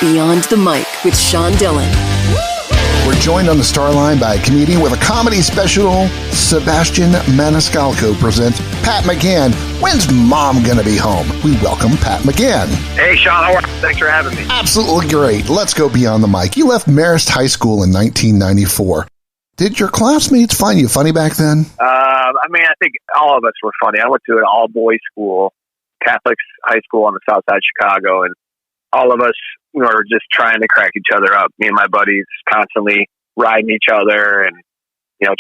Beyond the Mic with Sean Dillon. We're joined on the star line by a comedian with a comedy special. Sebastian Maniscalo Presents, Pat McGann. When's Mom gonna be home? We welcome Pat McGann. Hey, Sean, how are you? Thanks for having me. Absolutely great. Let's go beyond the mic. You left Marist High School in 1994. Did your classmates find you funny back then? I think all of us were funny. I went to an all-boys school, Catholic high school on the south side of Chicago, and all of us were just trying to crack each other up. Me and my buddies constantly riding each other and,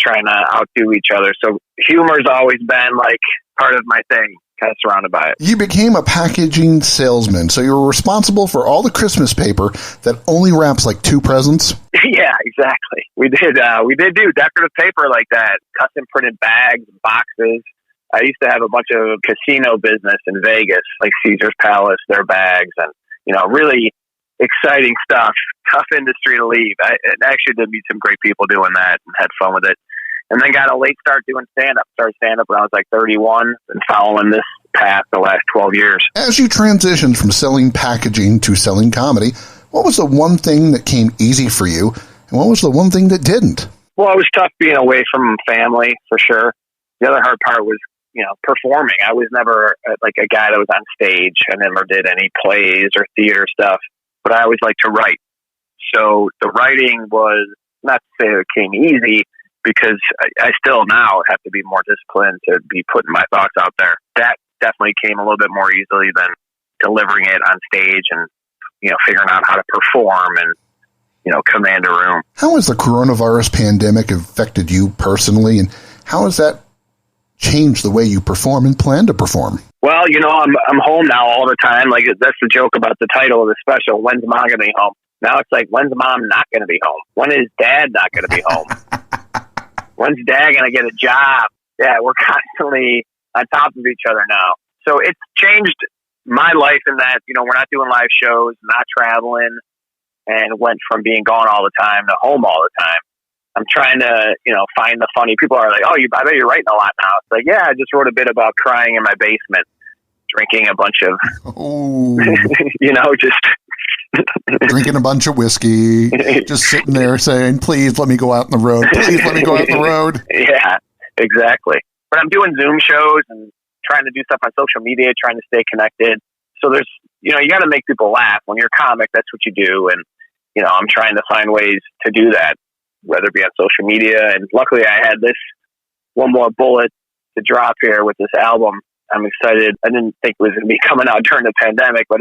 trying to outdo each other. So humor's always been like part of my thing, kind of surrounded by it. You became a packaging salesman, so you were responsible for all the Christmas paper that only wraps like 2 presents? Yeah, exactly. We did do decorative paper like that, custom printed bags and boxes. I used to have a bunch of casino business in Vegas, like Caesar's Palace, their bags, and, really exciting stuff. Tough industry to leave. I actually did meet some great people doing that and had fun with it. And then got a late start doing stand-up. Started stand-up when I was like 31 and following this path the last 12 years. As you transitioned from selling packaging to selling comedy, what was the one thing that came easy for you, and what was the one thing that didn't? Well, it was tough being away from family, for sure. The other hard part was, performing. I was never like a guy that was on stage. I never did any plays or theater stuff, but I always liked to write. So the writing was, not to say it came easy, because I still now have to be more disciplined to be putting my thoughts out there. That definitely came a little bit more easily than delivering it on stage and, figuring out how to perform and, command a room. How has the coronavirus pandemic affected you personally, and how has that changed the way you perform and plan to perform? Well, I'm home now all the time. Like, that's the joke about the title of the special, When's Mom Gonna Be Home? Now it's like, when's Mom not going to be home? When is Dad not going to be home? When's Dad going to get a job? Yeah, we're constantly on top of each other now. So it's changed my life in that, we're not doing live shows, not traveling, and went from being gone all the time to home all the time. I'm trying to, find the funny. People are like, oh, I bet you're writing a lot now. It's like, yeah, I just wrote a bit about crying in my basement, drinking a bunch of, just... drinking a bunch of whiskey, just sitting there saying, please let me go out on the road. Please let me go out on the road. Yeah, exactly. But I'm doing Zoom shows and trying to do stuff on social media, trying to stay connected. So there's, you got to make people laugh. When you're a comic, that's what you do. And, I'm trying to find ways to do that, whether it be on social media. And luckily I had this one more bullet to drop here with this album. I'm excited. I didn't think it was going to be coming out during the pandemic, but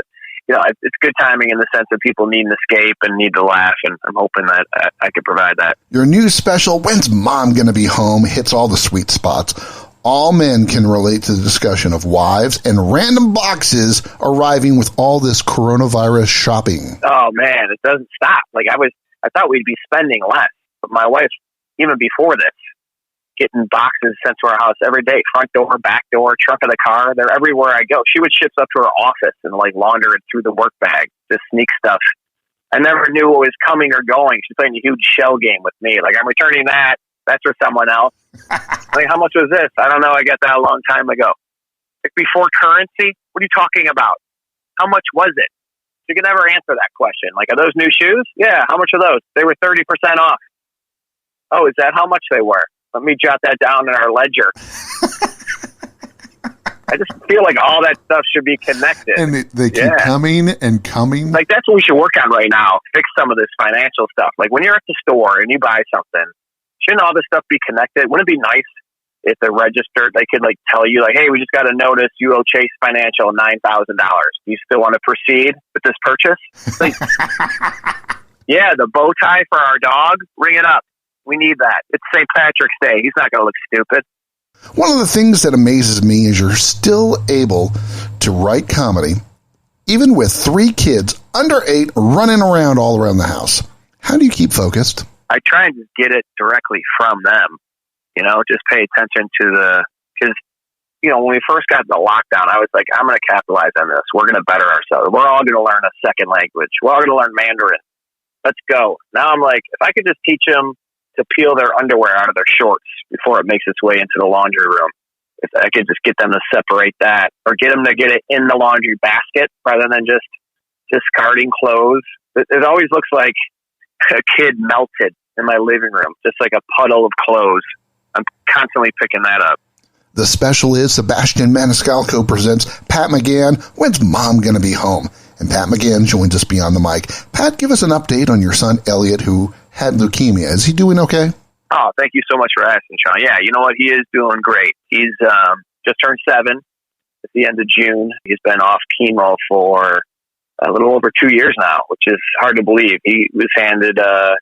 it's good timing in the sense that people need an escape and need to laugh, and I'm hoping that I could provide that. Your new special, When's Mom Gonna Be Home, hits all the sweet spots. All men can relate to the discussion of wives and random boxes arriving with all this coronavirus shopping. Oh, man, it doesn't stop. Like, I thought we'd be spending less, but my wife, even before this, getting boxes sent to our house every day, front door, back door, trunk of the car. They're everywhere I go. She would ship stuff to her office and launder it through the work bag, just sneak stuff. I never knew what was coming or going. She's playing a huge shell game with me. Like, I'm returning that. That's for someone else. Like, how much was this? I don't know. I got that a long time ago. Like, before currency? What are you talking about? How much was it? You can never answer that question. Like, are those new shoes? Yeah. How much are those? They were 30% off. Oh, is that how much they were? Let me jot that down in our ledger. I just feel like all that stuff should be connected. And they keep coming and coming. Like, that's what we should work on right now. Fix some of this financial stuff. Like, when you're at the store and you buy something, shouldn't all this stuff be connected? Wouldn't it be nice if they're registered? They could tell you hey, we just got a notice. You owe Chase Financial $9,000. Do you still want to proceed with this purchase? Yeah, the bow tie for our dog. Ring it up. We need that. It's St. Patrick's Day. He's not going to look stupid. One of the things that amazes me is you're still able to write comedy, even with 3 kids under 8 running around all around the house. How do you keep focused? I try and just get it directly from them. Just pay attention to because, when we first got the lockdown, I was like, I'm going to capitalize on this. We're going to better ourselves. We're all going to learn a second language. We're all going to learn Mandarin. Let's go. Now I'm like, if I could just teach them to peel their underwear out of their shorts before it makes its way into the laundry room. If I could just get them to separate that, or get them to get it in the laundry basket rather than just discarding clothes It always looks like a kid melted in my living room, just like a puddle of clothes. I'm constantly picking that up. The special is Sebastian Maniscalo Presents Pat McGann, When's Mom Gonna Be Home? And Pat McGann joins us beyond the mic. Pat, give us an update on your son, Elliot, who had leukemia. Is he doing okay? Oh, thank you so much for asking, Sean. Yeah, you know what? He is doing great. He's just turned 7 at the end of June. He's been off chemo for a little over 2 years now, which is hard to believe. He was handed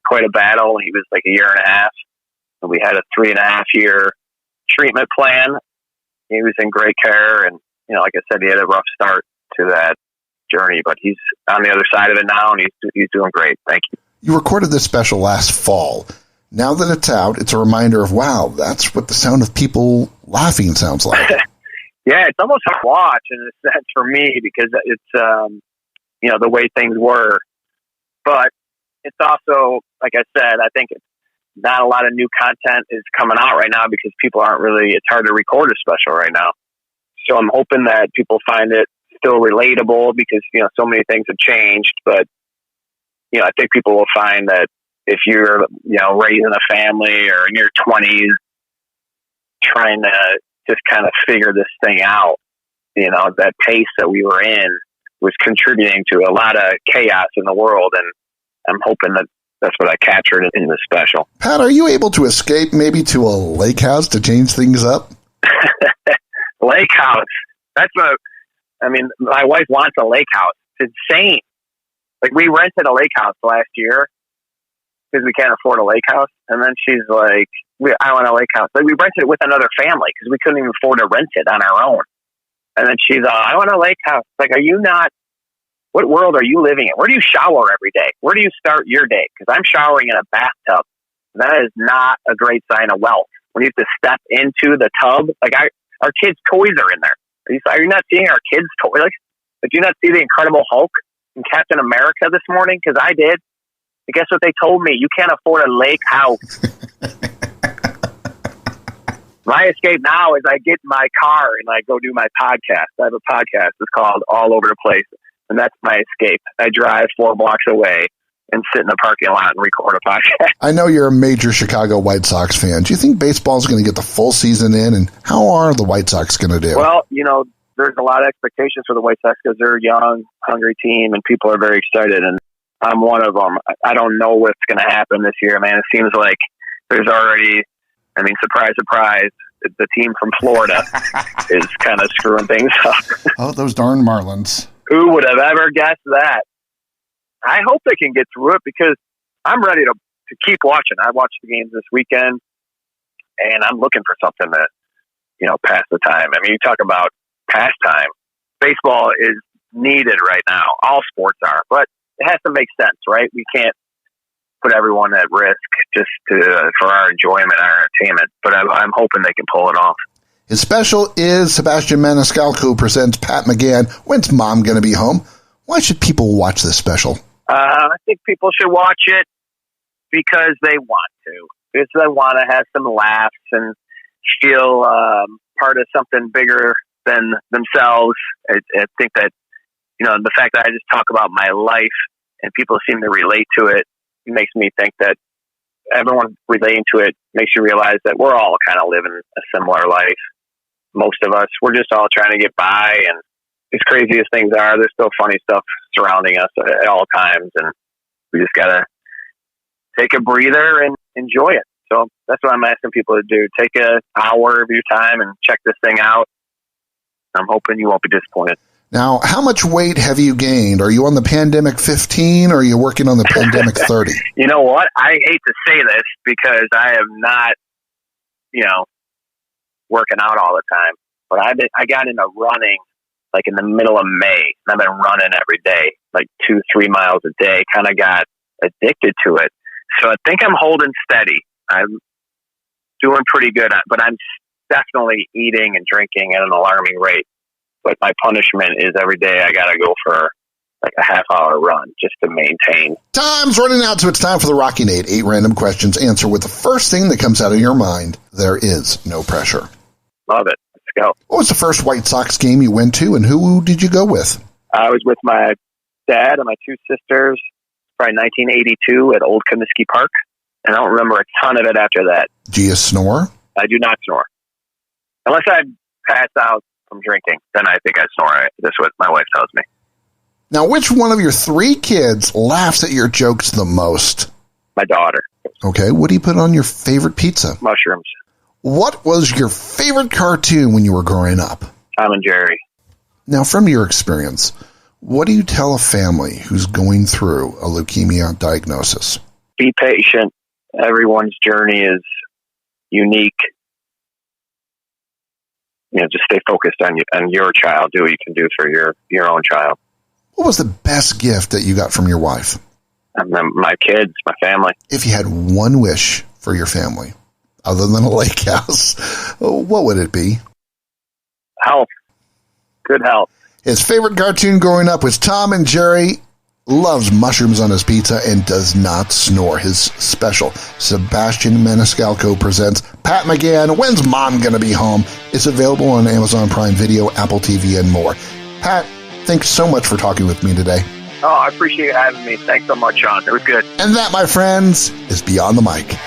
quite a battle. He was like a year and a half. And we had a 3.5-year treatment plan. He was in great care. And, like I said, he had a rough start to that journey, but he's on the other side of it now, and he's doing great. Thank you. You recorded this special last fall. Now that it's out, it's a reminder of, wow, that's what the sound of people laughing sounds like. Yeah, it's almost hard to watch in a sense for me because it's, the way things were. But it's also, like I said, I think not a lot of new content is coming out right now because people it's hard to record a special right now. So I'm hoping that people find it still relatable because, so many things have changed. But, I think people will find that if you're, raising a family or in your 20s, trying to just kind of figure this thing out, that pace that we were in was contributing to a lot of chaos in the world. And I'm hoping that that's what I captured in the special. Pat, are you able to escape maybe to a lake house to change things up? Lake house. My wife wants a lake house. It's insane. Like, we rented a lake house last year because we can't afford a lake house. And then she's like, I want a lake house. Like, we rented it with another family because we couldn't even afford to rent it on our own. And then she's I want a lake house. Like, what world are you living in? Where do you shower every day? Where do you start your day? Because I'm showering in a bathtub. That is not a great sign of wealth. When you have to step into the tub, like our kids' toys are in there. Are you not seeing our kids' toys? Like, did you not see the Incredible Hulk and Captain America this morning? Because I did. And guess what they told me? You can't afford a lake house. My escape now is I get in my car and I go do my podcast. I have a podcast. It's called All Over the Place. And that's my escape. I drive 4 blocks away and sit in the parking lot and record a podcast. I know you're a major Chicago White Sox fan. Do you think baseball is going to get the full season in? And how are the White Sox going to do? Well, there's a lot of expectations for the White Sox because they're a young, hungry team and people are very excited. And I'm one of them. I don't know what's going to happen this year, man. It seems like there's already, surprise, surprise, the team from Florida is kind of screwing things up. Oh, those darn Marlins. Who would have ever guessed that? I hope they can get through it because I'm ready to keep watching. I watched the games this weekend, and I'm looking for something to, pass the time. You talk about pastime. Baseball is needed right now. All sports are, but it has to make sense, right? We can't put everyone at risk just for our enjoyment, our entertainment. But I'm hoping they can pull it off. His special is Sebastian Maniscalo Presents Pat McGann, When's Mom Gonna Be Home? Why should people watch this special? I think people should watch it because they want to. Because they want to have some laughs and feel part of something bigger than themselves. I think that, the fact that I just talk about my life and people seem to relate to it, it makes me think that everyone relating to it makes you realize that we're all kind of living a similar life. Most of us, we're just all trying to get by, and as crazy as things are, there's still funny stuff surrounding us at all times, and we just gotta take a breather and enjoy it. So that's what I'm asking people to do. Take an hour of your time and check this thing out. I'm hoping you won't be disappointed. Now, how much weight have you gained? Are you on the pandemic 15 or are you working on the pandemic 30? You know what? I hate to say this because I am not, working out all the time. But I got into running like in the middle of May. And I've been running every day, like 2-3 miles a day. Kind of got addicted to it. So I think I'm holding steady. I'm doing pretty good, but I'm definitely eating and drinking at an alarming rate. But my punishment is every day I got to go for like a half-hour run just to maintain. Time's running out, so it's time for the Rocky Nate. 8 random questions. Answer with the first thing that comes out of your mind. There is no pressure. Love it. Let's go. What was the first White Sox game you went to, and who did you go with? I was with my dad and my 2 sisters. probably 1982 at Old Comiskey Park. And I don't remember a ton of it after that. Do you snore? I do not snore. Unless I pass out from drinking, then I think I snore. That's what my wife tells me. Now, which one of your 3 kids laughs at your jokes the most? My daughter. Okay, what do you put on your favorite pizza? Mushrooms. What was your favorite cartoon when you were growing up? Tom and Jerry. Now, from your experience, what do you tell a family who's going through a leukemia diagnosis? Be patient. Everyone's journey is unique. Just stay focused on your child. Do what you can do for your own child. What was the best gift that you got from your wife? My kids, my family. If you had one wish for your family, other than a lake house, what would it be? Health. Good health. His favorite cartoon growing up was Tom and Jerry. Loves mushrooms on his pizza and does not snore. His special, Sebastian Maniscalo Presents, Pat McGann, When's Mom Gonna Be Home? It's available on Amazon Prime Video, Apple TV, and more. Pat, thanks so much for talking with me today. Oh, I appreciate you having me. Thanks so much, Sean. It was good. And that, my friends, is Beyond the Mic.